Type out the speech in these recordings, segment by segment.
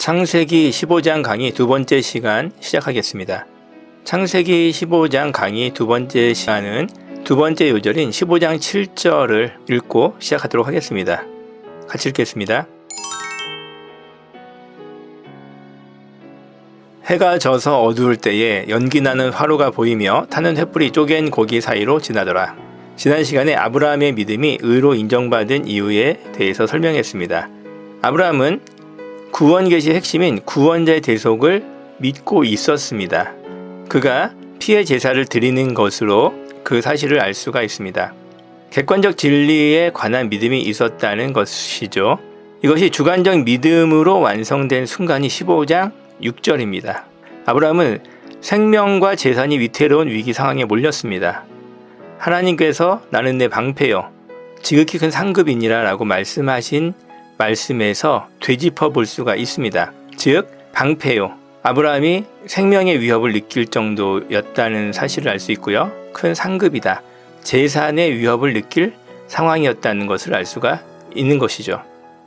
창세기 15장 강의 두 번째 시간 시작하겠습니다. 창세기 15장 강의 두 번째 시간은 두 번째 요절인 15장 7절을 읽고 시작하도록 하겠습니다. 같이 읽겠습니다. 해가 져서 어두울 때에 연기나는 화로가 보이며 타는 횃불이 쪼갠 고기 사이로 지나더라. 지난 시간에 아브라함의 믿음이 의로 인정받은 이유에 대해서 설명했습니다. 아브라함은 구원 계시의 핵심인 구원자의 대속을 믿고 있었습니다. 그가 피의 제사를 드리는 것으로 그 사실을 알 수가 있습니다. 객관적 진리에 관한 믿음이 있었다는 것이죠. 이것이 주관적 믿음으로 완성된 순간이 15장 6절입니다. 아브라함은 생명과 재산이 위태로운 위기 상황에 몰렸습니다. 하나님께서 나는 내 방패요 지극히 큰 상급이니라 라고 말씀하신 말씀에서 되짚어 볼 수가 있습니다. 즉 방패요, 아브라함이 생명의 위협을 느낄 정도였다는 사실을 알 수 있고요. 큰 상급이다, 재산의 위협을 느낄 상황이었다는 것을 알 수가 있는 것이죠.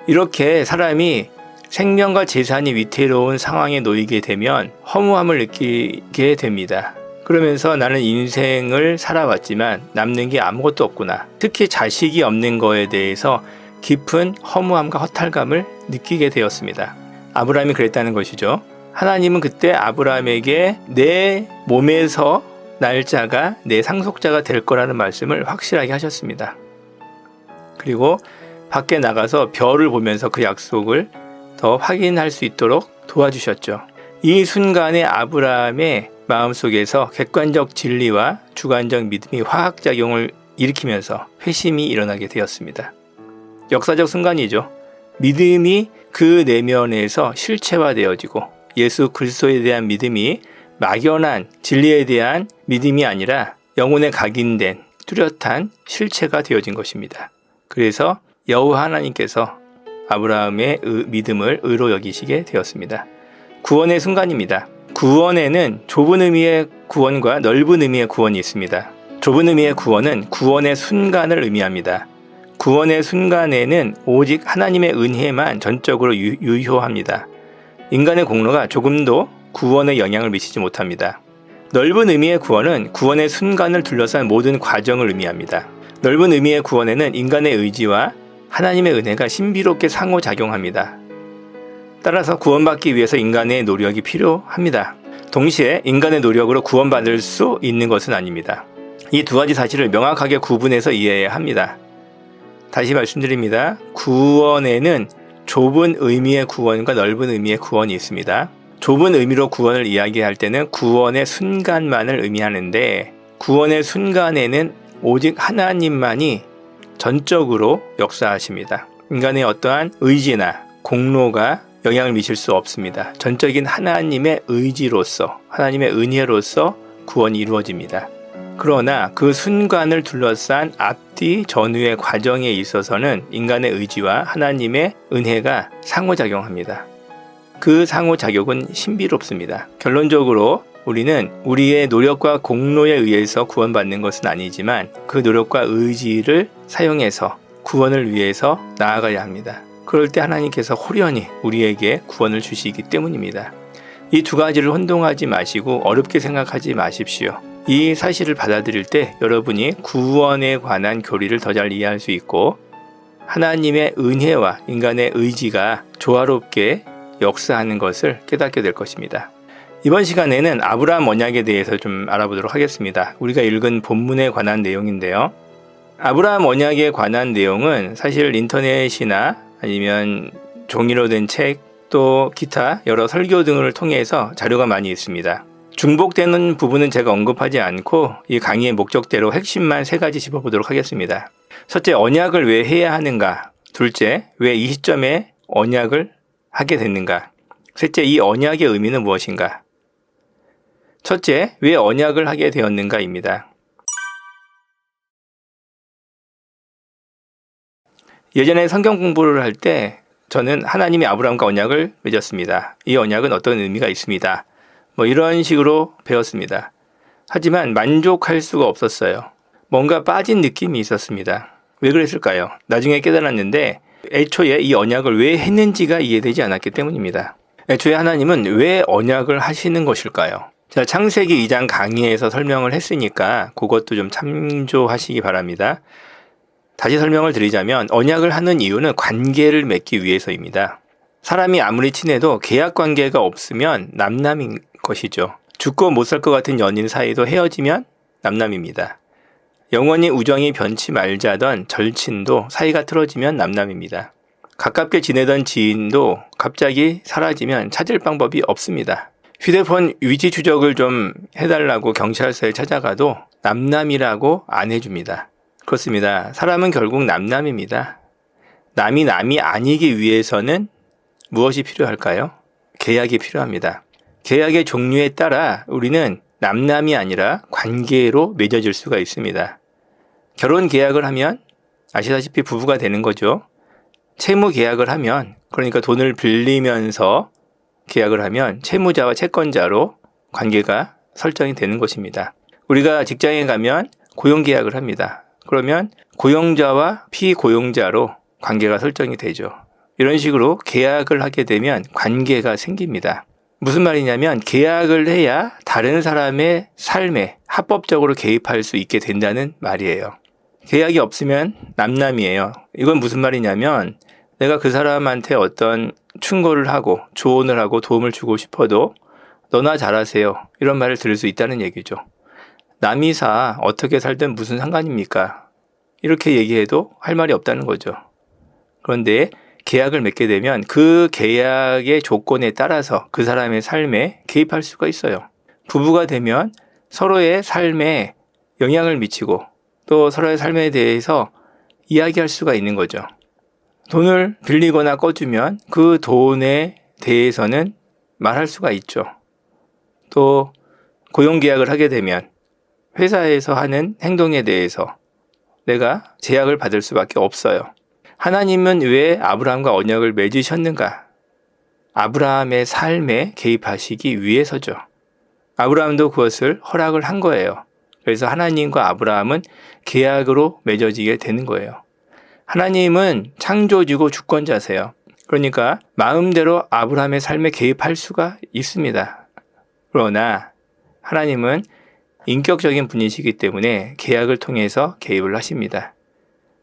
이렇게 사람이 생명과 재산이 위태로운 상황에 놓이게 되면 허무함을 느끼게 됩니다. 그러면서 나는 인생을 살아왔지만 남는 게 아무것도 없구나. 특히 자식이 없는 거에 대해서 깊은 허무함과 허탈감을 느끼게 되었습니다. 아브라함이 그랬다는 것이죠. 하나님은 그때 아브라함에게 내 몸에서 날 자가 내 상속자가 될 거라는 말씀을 확실하게 하셨습니다. 그리고 밖에 나가서 별을 보면서 그 약속을 더 확인할 수 있도록 도와주셨죠. 이 순간에 아브라함의 마음속에서 객관적 진리와 주관적 믿음이 화학작용을 일으키면서 회심이 일어나게 되었습니다. 역사적 순간이죠. 믿음이 그 내면에서 실체화되어지고 예수 그리스도에 대한 믿음이 막연한 진리에 대한 믿음이 아니라 영혼에 각인된 뚜렷한 실체가 되어진 것입니다. 그래서 여호와 하나님께서 아브라함의 믿음을 의로 여기시게 되었습니다. 구원의 순간입니다. 구원에는 좁은 의미의 구원과 넓은 의미의 구원이 있습니다. 좁은 의미의 구원은 구원의 순간을 의미합니다. 구원의 순간에는 오직 하나님의 은혜만 전적으로 유효합니다. 인간의 공로가 조금도 구원에 영향을 미치지 못합니다. 넓은 의미의 구원은 구원의 순간을 둘러싼 모든 과정을 의미합니다. 넓은 의미의 구원에는 인간의 의지와 하나님의 은혜가 신비롭게 상호작용합니다. 따라서 구원받기 위해서 인간의 노력이 필요합니다. 동시에 인간의 노력으로 구원받을 수 있는 것은 아닙니다. 이 두 가지 사실을 명확하게 구분해서 이해해야 합니다. 다시 말씀드립니다. 구원에는 좁은 의미의 구원과 넓은 의미의 구원이 있습니다. 좁은 의미로 구원을 이야기할 때는 구원의 순간만을 의미하는데 구원의 순간에는 오직 하나님만이 전적으로 역사하십니다. 인간의 어떠한 의지나 공로가 영향을 미칠 수 없습니다. 전적인 하나님의 의지로서, 하나님의 은혜로서 구원이 이루어집니다. 그러나 그 순간을 둘러싼 앞뒤 전후의 과정에 있어서는 인간의 의지와 하나님의 은혜가 상호작용합니다. 그 상호작용은 신비롭습니다. 결론적으로 우리는 우리의 노력과 공로에 의해서 구원받는 것은 아니지만 그 노력과 의지를 사용해서 구원을 위해서 나아가야 합니다. 그럴 때 하나님께서 호련히 우리에게 구원을 주시기 때문입니다. 이 두 가지를 혼동하지 마시고 어렵게 생각하지 마십시오. 이 사실을 받아들일 때 여러분이 구원에 관한 교리를 더 잘 이해할 수 있고 하나님의 은혜와 인간의 의지가 조화롭게 역사하는 것을 깨닫게 될 것입니다. 이번 시간에는 아브라함 언약에 대해서 좀 알아보도록 하겠습니다. 우리가 읽은 본문에 관한 내용인데요. 아브라함 언약에 관한 내용은 사실 인터넷이나 아니면 종이로 된 책, 또 기타 여러 설교 등을 통해서 자료가 많이 있습니다. 중복되는 부분은 제가 언급하지 않고 이 강의의 목적대로 핵심만 세 가지 짚어보도록 하겠습니다. 첫째, 언약을 왜 해야 하는가? 둘째, 왜 이 시점에 언약을 하게 됐는가? 셋째, 이 언약의 의미는 무엇인가? 첫째, 왜 언약을 하게 되었는가입니다. 예전에 성경 공부를 할 때 저는 하나님이 아브라함과 언약을 맺었습니다. 이 언약은 어떤 의미가 있습니다. 이런 식으로 배웠습니다. 하지만 만족할 수가 없었어요. 뭔가 빠진 느낌이 있었습니다. 왜 그랬을까요? 나중에 깨달았는데 애초에 이 언약을 왜 했는지가 이해되지 않았기 때문입니다. 애초에 하나님은 왜 언약을 하시는 것일까요? 자, 창세기 2장 강의에서 설명을 했으니까 그것도 좀 참조하시기 바랍니다. 다시 설명을 드리자면 언약을 하는 이유는 관계를 맺기 위해서입니다. 사람이 아무리 친해도 계약 관계가 없으면 남남인 것이죠. 죽고 못 살 것 같은 연인 사이도 헤어지면 남남입니다. 영원히 우정이 변치 말자던 절친도 사이가 틀어지면 남남입니다. 가깝게 지내던 지인도 갑자기 사라지면 찾을 방법이 없습니다. 휴대폰 위치 추적을 좀 해달라고 경찰서에 찾아가도 남남이라고 안 해줍니다. 그렇습니다. 사람은 결국 남남입니다. 남이 아니기 위해서는 무엇이 필요할까요? 계약이 필요합니다. 계약의 종류에 따라 우리는 남남이 아니라 관계로 맺어질 수가 있습니다. 결혼 계약을 하면 아시다시피 부부가 되는 거죠. 채무 계약을 하면, 그러니까 돈을 빌리면서 계약을 하면 채무자와 채권자로 관계가 설정이 되는 것입니다. 우리가 직장에 가면 고용 계약을 합니다. 그러면 고용자와 피고용자로 관계가 설정이 되죠. 이런 식으로 계약을 하게 되면 관계가 생깁니다. 무슨 말이냐면 계약을 해야 다른 사람의 삶에 합법적으로 개입할 수 있게 된다는 말이에요. 계약이 없으면 남남이에요. 이건 무슨 말이냐면 내가 그 사람한테 어떤 충고를 하고 조언을 하고 도움을 주고 싶어도 너나 잘하세요. 이런 말을 들을 수 있다는 얘기죠. 남이사 어떻게 살든 무슨 상관입니까? 이렇게 얘기해도 할 말이 없다는 거죠. 그런데 계약을 맺게 되면 그 계약의 조건에 따라서 그 사람의 삶에 개입할 수가 있어요. 부부가 되면 서로의 삶에 영향을 미치고 또 서로의 삶에 대해서 이야기할 수가 있는 거죠. 돈을 빌리거나 꺼주면 그 돈에 대해서는 말할 수가 있죠. 또 고용계약을 하게 되면 회사에서 하는 행동에 대해서 내가 제약을 받을 수밖에 없어요. 하나님은 왜 아브라함과 언약을 맺으셨는가? 아브라함의 삶에 개입하시기 위해서죠. 아브라함도 그것을 허락을 한 거예요. 그래서 하나님과 아브라함은 계약으로 맺어지게 되는 거예요. 하나님은 창조주고 주권자세요. 그러니까 마음대로 아브라함의 삶에 개입할 수가 있습니다. 그러나 하나님은 인격적인 분이시기 때문에 계약을 통해서 개입을 하십니다.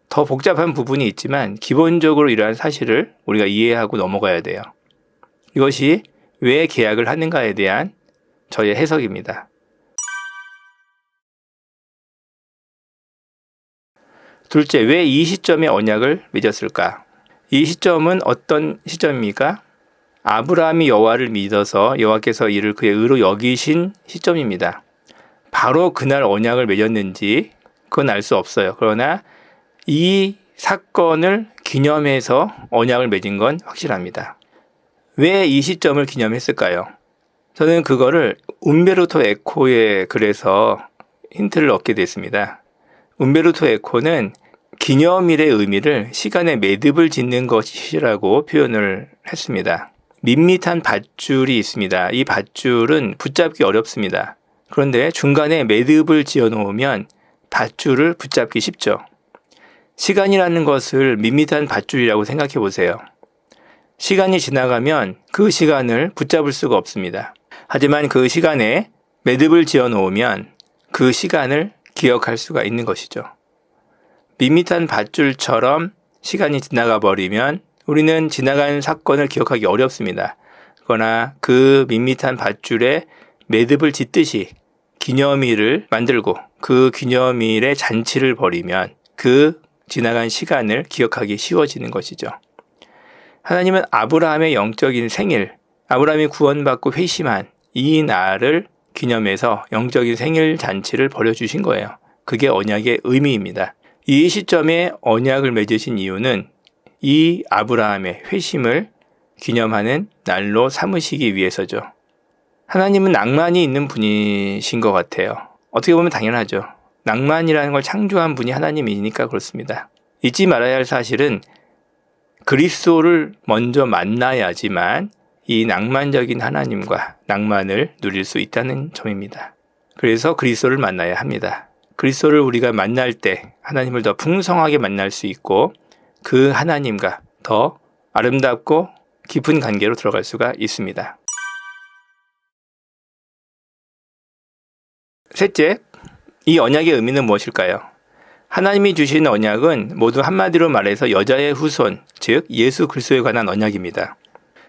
더 복잡한 부분이 있지만 기본적으로 이러한 사실을 우리가 이해하고 넘어가야 돼요. 이것이 왜 계약을 하는가에 대한 저의 해석입니다. 둘째, 왜 이 시점에 언약을 맺었을까? 이 시점은 어떤 시점입니까? 아브라함이 여호와를 믿어서 여호와께서 이를 그의 의로 여기신 시점입니다. 바로 그날 언약을 맺었는지 그건 알 수 없어요. 그러나 이 사건을 기념해서 언약을 맺은 건 확실합니다. 왜 이 시점을 기념했을까요? 저는 그거를 움베르토 에코의 글에서 힌트를 얻게 됐습니다. 움베르토 에코는 기념일의 의미를 시간에 매듭을 짓는 것이라고 표현을 했습니다. 밋밋한 밧줄이 있습니다. 이 밧줄은 붙잡기 어렵습니다. 그런데 중간에 매듭을 지어 놓으면 밧줄을 붙잡기 쉽죠. 시간이라는 것을 밋밋한 밧줄이라고 생각해 보세요. 시간이 지나가면 그 시간을 붙잡을 수가 없습니다. 하지만 그 시간에 매듭을 지어 놓으면 그 시간을 기억할 수가 있는 것이죠. 밋밋한 밧줄처럼 시간이 지나가 버리면 우리는 지나간 사건을 기억하기 어렵습니다. 그러나 그 밋밋한 밧줄에 매듭을 짓듯이 기념일을 만들고 그 기념일의 잔치를 벌이면 그 지나간 시간을 기억하기 쉬워지는 것이죠. 하나님은 아브라함의 영적인 생일, 아브라함이 구원받고 회심한 이 날을 기념해서 영적인 생일 잔치를 벌여주신 거예요. 그게 언약의 의미입니다. 이 시점에 언약을 맺으신 이유는 이 아브라함의 회심을 기념하는 날로 삼으시기 위해서죠. 하나님은 낭만이 있는 분이신 것 같아요. 어떻게 보면 당연하죠. 낭만이라는 걸 창조한 분이 하나님이니까 그렇습니다. 잊지 말아야 할 사실은 그리스도를 먼저 만나야지만 이 낭만적인 하나님과 낭만을 누릴 수 있다는 점입니다. 그래서 그리스도를 만나야 합니다. 그리스도를 우리가 만날 때 하나님을 더 풍성하게 만날 수 있고 그 하나님과 더 아름답고 깊은 관계로 들어갈 수가 있습니다. 셋째, 이 언약의 의미는 무엇일까요? 하나님이 주신 언약은 모두 한마디로 말해서 여자의 후손, 즉 예수 그리스도에 관한 언약입니다.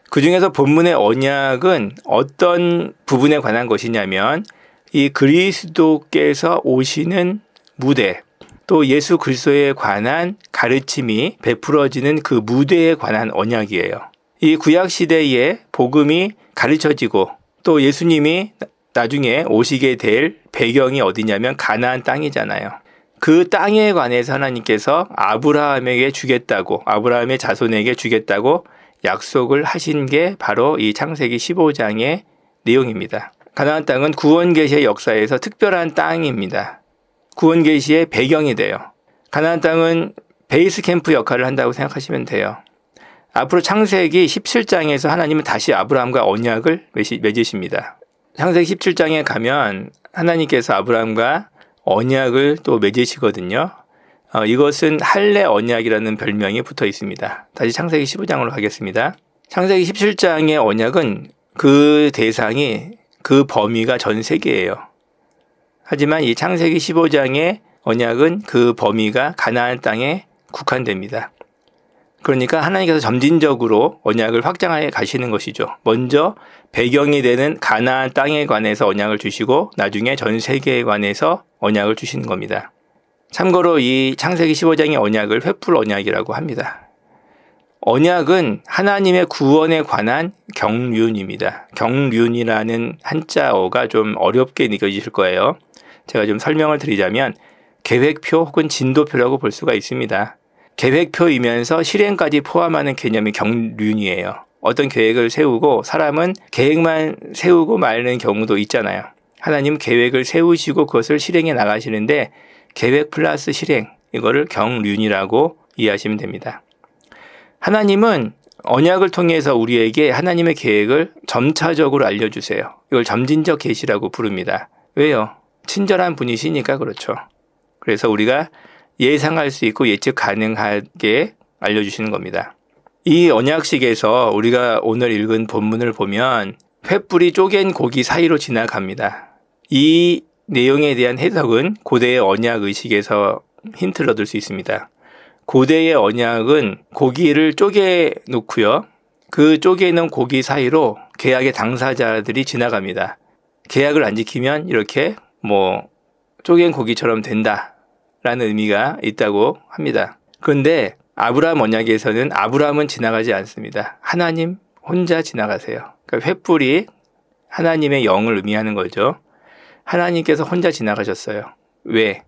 그 중에서 본문의 언약은 어떤 부분에 관한 것이냐면 이 그리스도께서 오시는 무대, 또 예수 그리스도에 관한 가르침이 베풀어지는 그 무대에 관한 언약이에요. 이 구약 시대에 복음이 가르쳐지고 또 예수님이 나중에 오시게 될 배경이 어디냐면 가나안 땅이잖아요. 그 땅에 관해서 하나님께서 아브라함에게 주겠다고, 아브라함의 자손에게 주겠다고 약속을 하신 게 바로 이 창세기 15장의 내용입니다. 가나안 땅은 구원 계시의 역사에서 특별한 땅입니다. 구원 계시의 배경이 돼요. 가나안 땅은 베이스 캠프 역할을 한다고 생각하시면 돼요. 앞으로 창세기 17장에서 하나님은 다시 아브라함과 언약을 맺으십니다. 창세기 17장에 가면 하나님께서 아브라함과 언약을 또 맺으시거든요. 이것은 할례 언약이라는 별명이 붙어 있습니다. 다시 창세기 15장으로 가겠습니다. 창세기 17장의 언약은 그 대상이, 그 범위가 전 세계예요. 하지만 이 창세기 15장의 언약은 그 범위가 가나안 땅에 국한됩니다. 그러니까 하나님께서 점진적으로 언약을 확장해 가시는 것이죠. 먼저 배경이 되는 가나안 땅에 관해서 언약을 주시고 나중에 전 세계에 관해서 언약을 주시는 겁니다. 참고로 이 창세기 15장의 언약을 횃불 언약이라고 합니다. 언약은 하나님의 구원에 관한 경륜입니다. 경륜이라는 한자어가 좀 어렵게 느껴지실 거예요. 제가 좀 설명을 드리자면 계획표 혹은 진도표라고 볼 수가 있습니다. 계획표이면서 실행까지 포함하는 개념이 경륜이에요. 어떤 계획을 세우고 사람은 계획만 세우고 마는 경우도 있잖아요. 하나님은 계획을 세우시고 그것을 실행해 나가시는데 계획 플러스 실행, 이거를 경륜이라고 이해하시면 됩니다. 하나님은 언약을 통해서 우리에게 하나님의 계획을 점차적으로 알려주세요. 이걸 점진적 계시라고 부릅니다. 왜요? 친절한 분이시니까 그렇죠. 그래서 우리가 예상할 수 있고 예측 가능하게 알려주시는 겁니다. 이 언약식에서 우리가 오늘 읽은 본문을 보면 횃불이 쪼갠 고기 사이로 지나갑니다. 이 내용에 대한 해석은 고대의 언약 의식에서 힌트를 얻을 수 있습니다. 고대의 언약은 고기를 쪼개 놓고요. 그 쪼개 놓은 고기 사이로 계약의 당사자들이 지나갑니다. 계약을 안 지키면 이렇게 쪼갠 고기처럼 된다라는 의미가 있다고 합니다. 그런데 아브라함 언약에서는 아브라함은 지나가지 않습니다. 하나님 혼자 지나가세요. 그러니까 횃불이 하나님의 영을 의미하는 거죠. 하나님께서 혼자 지나가셨어요. 왜?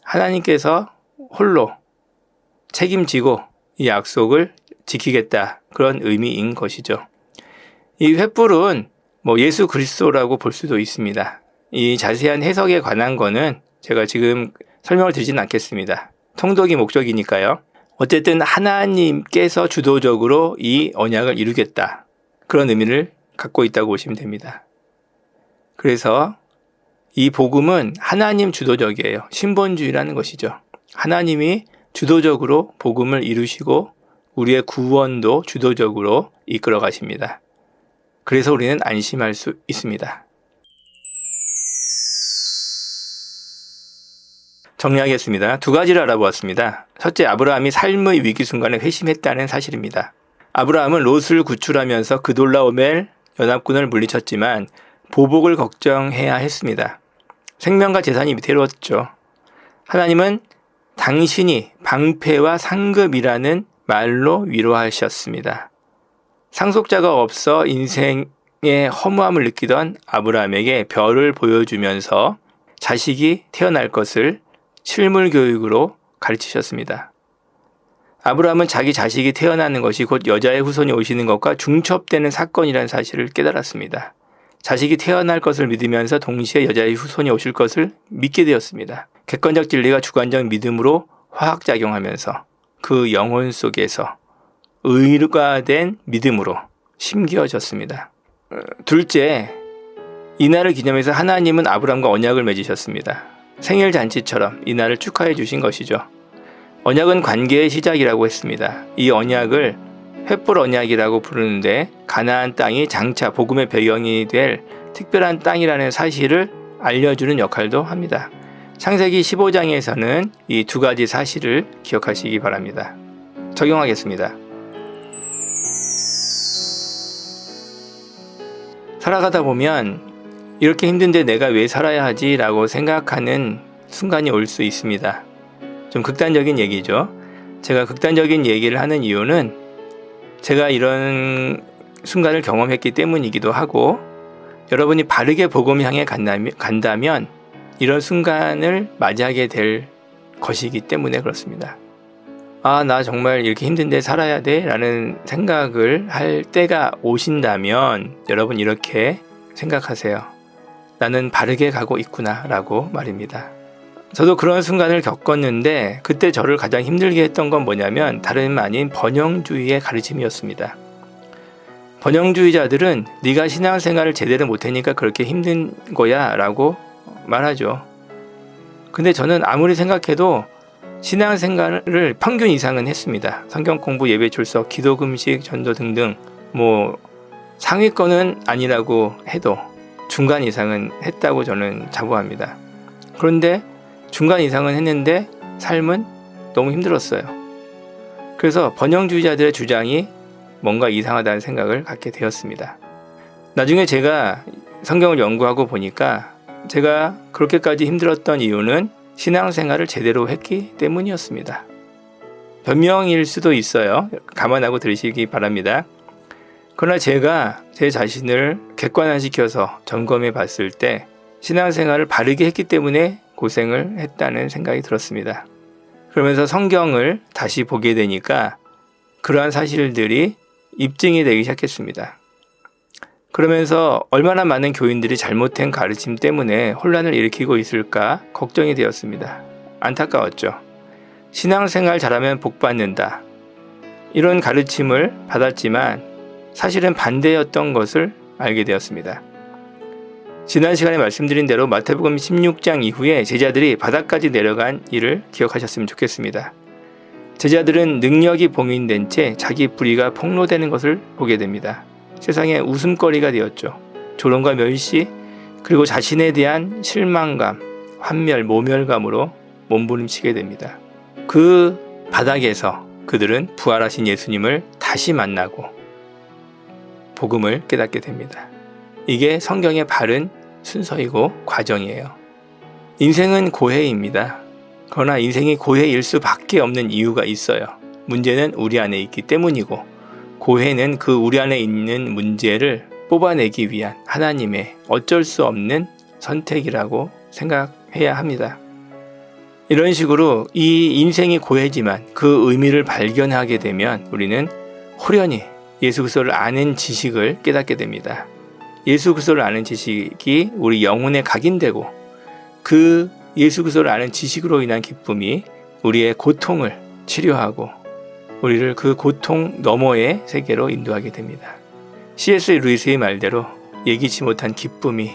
하나님께서 홀로 책임지고 이 약속을 지키겠다, 그런 의미인 것이죠. 이 횃불은 예수 그리스도라고 볼 수도 있습니다. 이 자세한 해석에 관한 거는 제가 지금 설명을 드리진 않겠습니다. 통독이 목적이니까요. 어쨌든 하나님께서 주도적으로 이 언약을 이루겠다, 그런 의미를 갖고 있다고 보시면 됩니다. 그래서 이 복음은 하나님 주도적이에요. 신본주의라는 것이죠. 하나님이 주도적으로 복음을 이루시고 우리의 구원도 주도적으로 이끌어 가십니다. 그래서 우리는 안심할 수 있습니다. 정리하겠습니다. 두 가지를 알아보았습니다. 첫째, 아브라함이 삶의 위기 순간에 회심했다는 사실입니다. 아브라함은 롯을 구출하면서 그돌라오멜 연합군을 물리쳤지만 보복을 걱정해야 했습니다. 생명과 재산이 위태로웠죠. 하나님은 당신이 방패와 상급이라는 말로 위로하셨습니다. 상속자가 없어 인생의 허무함을 느끼던 아브라함에게 별을 보여주면서 자식이 태어날 것을 실물 교육으로 가르치셨습니다. 아브라함은 자기 자식이 태어나는 것이 곧 여자의 후손이 오시는 것과 중첩되는 사건이라는 사실을 깨달았습니다. 자식이 태어날 것을 믿으면서 동시에 여자의 후손이 오실 것을 믿게 되었습니다. 객관적 진리가 주관적 믿음으로 화학작용하면서 그 영혼 속에서 의가 된 믿음으로 심겨졌습니다. 둘째, 이날을 기념해서 하나님은 아브라함과 언약을 맺으셨습니다. 생일 잔치처럼 이날을 축하해 주신 것이죠. 언약은 관계의 시작이라고 했습니다. 이 언약을 횃불 언약이라고 부르는데 가나안 땅이 장차 복음의 배경이 될 특별한 땅이라는 사실을 알려주는 역할도 합니다. 창세기 15장에서는 이 두 가지 사실을 기억하시기 바랍니다. 적용하겠습니다. 살아가다 보면 이렇게 힘든데 내가 왜 살아야 하지? 라고 생각하는 순간이 올 수 있습니다. 좀 극단적인 얘기죠. 제가 극단적인 얘기를 하는 이유는 제가 이런 순간을 경험했기 때문이기도 하고, 여러분이 바르게 복음 향해 간다면 이런 순간을 맞이하게 될 것이기 때문에 그렇습니다. 아, 나 정말 이렇게 힘든데 살아야 돼? 라는 생각을 할 때가 오신다면 여러분 이렇게 생각하세요. 나는 바르게 가고 있구나 라고 말입니다. 저도 그런 순간을 겪었는데 그때 저를 가장 힘들게 했던 건 뭐냐면 다름 아닌 번영주의의 가르침이었습니다. 번영주의자들은 네가 신앙생활을 제대로 못하니까 그렇게 힘든 거야 라고 말하죠. 근데 저는 아무리 생각해도 신앙생활을 평균 이상은 했습니다. 성경 공부, 예배 출석, 기도, 금식, 전도 등등 상위권은 아니라고 해도 중간 이상은 했다고 저는 자부합니다. 그런데 중간 이상은 했는데 삶은 너무 힘들었어요. 그래서 번영주의자들의 주장이 뭔가 이상하다는 생각을 갖게 되었습니다. 나중에 제가 성경을 연구하고 보니까 제가 그렇게까지 힘들었던 이유는 신앙생활을 제대로 했기 때문이었습니다. 변명일 수도 있어요. 감안하고 들으시기 바랍니다. 그러나 제가 제 자신을 객관화시켜서 점검해 봤을 때 신앙생활을 바르게 했기 때문에 고생을 했다는 생각이 들었습니다. 그러면서 성경을 다시 보게 되니까 그러한 사실들이 입증이 되기 시작했습니다. 그러면서 얼마나 많은 교인들이 잘못된 가르침 때문에 혼란을 일으키고 있을까 걱정이 되었습니다. 안타까웠죠. 신앙생활 잘하면 복 받는다. 이런 가르침을 받았지만 사실은 반대였던 것을 알게 되었습니다. 지난 시간에 말씀드린 대로 마태복음 16장 이후에 제자들이 바다까지 내려간 일을 기억하셨으면 좋겠습니다. 제자들은 능력이 봉인된 채 자기 불의가 폭로되는 것을 보게 됩니다. 세상에 웃음거리가 되었죠. 조롱과 멸시, 그리고 자신에 대한 실망감, 환멸, 모멸감으로 몸부림치게 됩니다. 그 바닥에서 그들은 부활하신 예수님을 다시 만나고 복음을 깨닫게 됩니다. 이게 성경의 바른 순서이고 과정이에요. 인생은 고해입니다. 그러나 인생이 고해일 수밖에 없는 이유가 있어요. 문제는 우리 안에 있기 때문이고, 고해는 그 우리 안에 있는 문제를 뽑아내기 위한 하나님의 어쩔 수 없는 선택이라고 생각해야 합니다. 이런 식으로 이 인생이 고해지만 그 의미를 발견하게 되면 우리는 호련히 예수 그리스도를 아는 지식을 깨닫게 됩니다. 예수 그리스도를 아는 지식이 우리 영혼에 각인되고 그 예수 그리스도를 아는 지식으로 인한 기쁨이 우리의 고통을 치료하고 우리를 그 고통 너머의 세계로 인도하게 됩니다. C.S. 루이스의 말대로 예기치 못한 기쁨이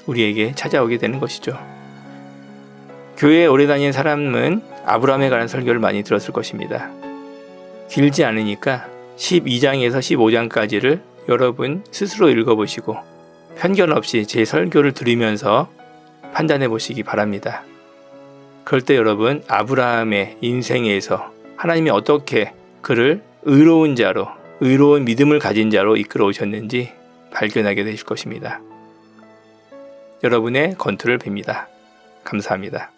우리에게 찾아오게 되는 것이죠. 교회에 오래 다닌 사람은 아브라함에 관한 설교를 많이 들었을 것입니다. 길지 않으니까 12장에서 15장까지를 여러분 스스로 읽어보시고 편견 없이 제 설교를 들으면서 판단해 보시기 바랍니다. 그럴 때 여러분 아브라함의 인생에서 하나님이 어떻게 그를 의로운 자로, 의로운 믿음을 가진 자로 이끌어 오셨는지 발견하게 되실 것입니다. 여러분의 건투를 빕니다. 감사합니다.